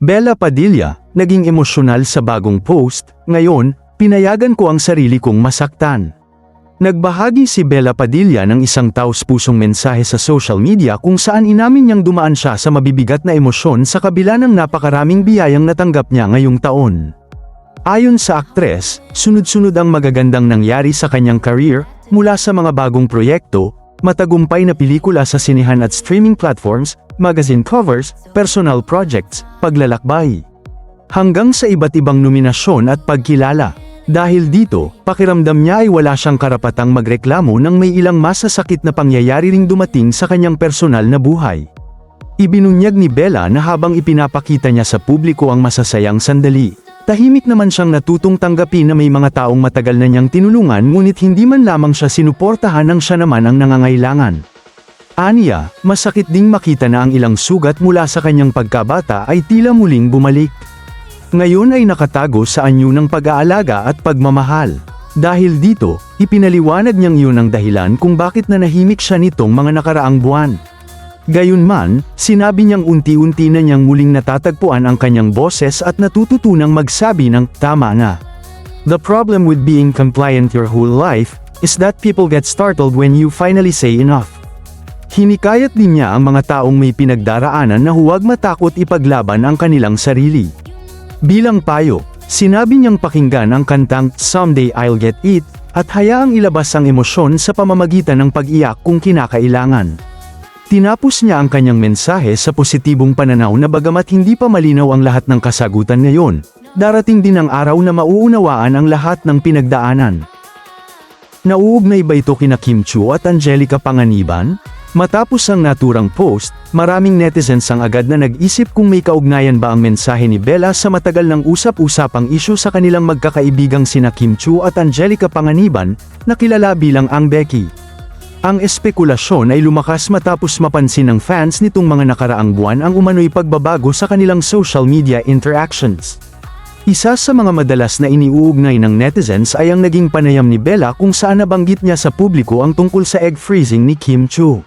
Bella Padilla, naging emosyonal sa bagong post, ngayon, pinayagan ko ang sarili kong masaktan. Nagbahagi si Bella Padilla ng isang taos-pusong mensahe sa social media kung saan inamin niyang dumaan siya sa mabibigat na emosyon sa kabila ng napakaraming biyayang natanggap niya ngayong taon. Ayon sa aktres, sunod-sunod ang magagandang nangyari sa kanyang career, mula sa mga bagong proyekto, matagumpay na pelikula sa sinehan at streaming platforms, magazine covers, personal projects, paglalakbay, hanggang sa iba't ibang nominasyon at pagkilala. Dahil dito, pakiramdam niya ay wala siyang karapatang magreklamo nang may ilang masasakit na pangyayari ring dumating sa kanyang personal na buhay. Ibinunyag ni Bella na habang ipinapakita niya sa publiko ang masasayang sandali, tahimik naman siyang natutong tanggapin na may mga taong matagal na niyang tinulungan ngunit hindi man lamang siya sinuportahan nang siya naman ang nangangailangan. Aniya, masakit ding makita na ang ilang sugat mula sa kanyang pagkabata ay tila muling bumalik. Ngayon ay nakatago sa anyo ng pag-aalaga at pagmamahal. Dahil dito, ipinaliwanag niyang yun ang dahilan kung bakit nanahimik siya nitong mga nakaraang buwan. Gayunman, sinabi niyang unti-unti na niyang muling natatagpuan ang kanyang boses at natututunang magsabi ng tama na. The problem with being compliant your whole life is that people get startled when you finally say enough. Hinikayat din niya ang mga taong may pinagdaraanan na huwag matakot ipaglaban ang kanilang sarili. Bilang payo, sinabi niyang pakinggan ang kantang Someday I'll Get It at hayaang ilabas ang emosyon sa pamamagitan ng pag-iyak kung kinakailangan. Tinapos niya ang kanyang mensahe sa positibong pananaw na bagamat hindi pa malinaw ang lahat ng kasagutan ngayon, darating din ang araw na mauunawaan ang lahat ng pinagdaanan. Nauugnay ba ito kina Kim Chiu at Angelica Panganiban? Matapos ang naturang post, maraming netizens ang agad na nag-isip kung may kaugnayan ba ang mensahe ni Bella sa matagal ng usap-usapang isyu sa kanilang magkakaibigang sina Kim Chiu at Angelica Panganiban, na kilala bilang Ang Becky. Ang espekulasyon ay lumakas matapos mapansin ng fans nitong mga nakaraang buwan ang umano'y pagbabago sa kanilang social media interactions. Isa sa mga madalas na iniuugnay ng netizens ay ang naging panayam ni Bella kung saan nabanggit niya sa publiko ang tungkol sa egg freezing ni Kim Chiu.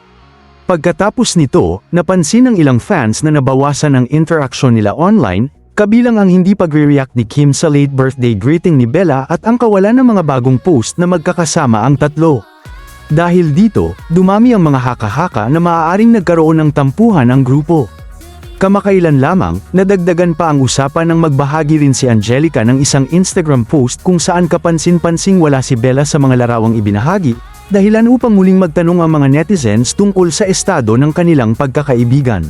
Pagkatapos nito, napansin ng ilang fans na nabawasan ang interaksyon nila online, kabilang ang hindi pagre-react ni Kim sa late birthday greeting ni Bella at ang kawalan ng mga bagong post na magkakasama ang tatlo. Dahil dito, dumami ang mga haka-haka na maaaring nagkaroon ng tampuhan ang grupo. Kamakailan lamang, nadagdagan pa ang usapan nang magbahagi rin si Angelica ng isang Instagram post kung saan kapansin-pansing wala si Bella sa mga larawang ibinahagi, dahilan upang muling magtanong ang mga netizens tungkol sa estado ng kanilang pagkakaibigan.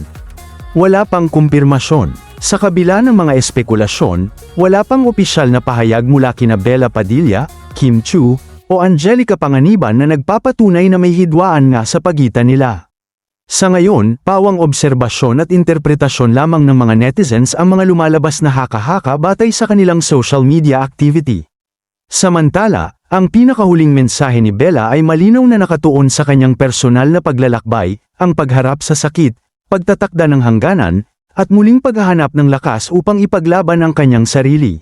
Wala pang kumpirmasyon. Sa kabila ng mga espekulasyon, wala pang opisyal na pahayag mula kina Bella Padilla, Kim Chiu, o Angelica Panganiban na nagpapatunay na may hidwaan nga sa pagitan nila. Sa ngayon, pawang obserbasyon at interpretasyon lamang ng mga netizens ang mga lumalabas na haka-haka batay sa kanilang social media activity. Samantala, ang pinakahuling mensahe ni Bella ay malinaw na nakatuon sa kanyang personal na paglalakbay, ang pagharap sa sakit, pagtatakda ng hangganan, at muling paghahanap ng lakas upang ipaglaban ang kanyang sarili.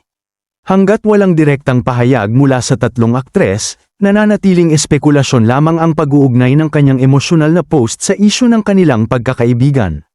Hanggat walang direktang pahayag mula sa tatlong aktres, nananatiling espekulasyon lamang ang pag-uugnay ng kanyang emosyonal na post sa isyu ng kanilang pagkakaibigan.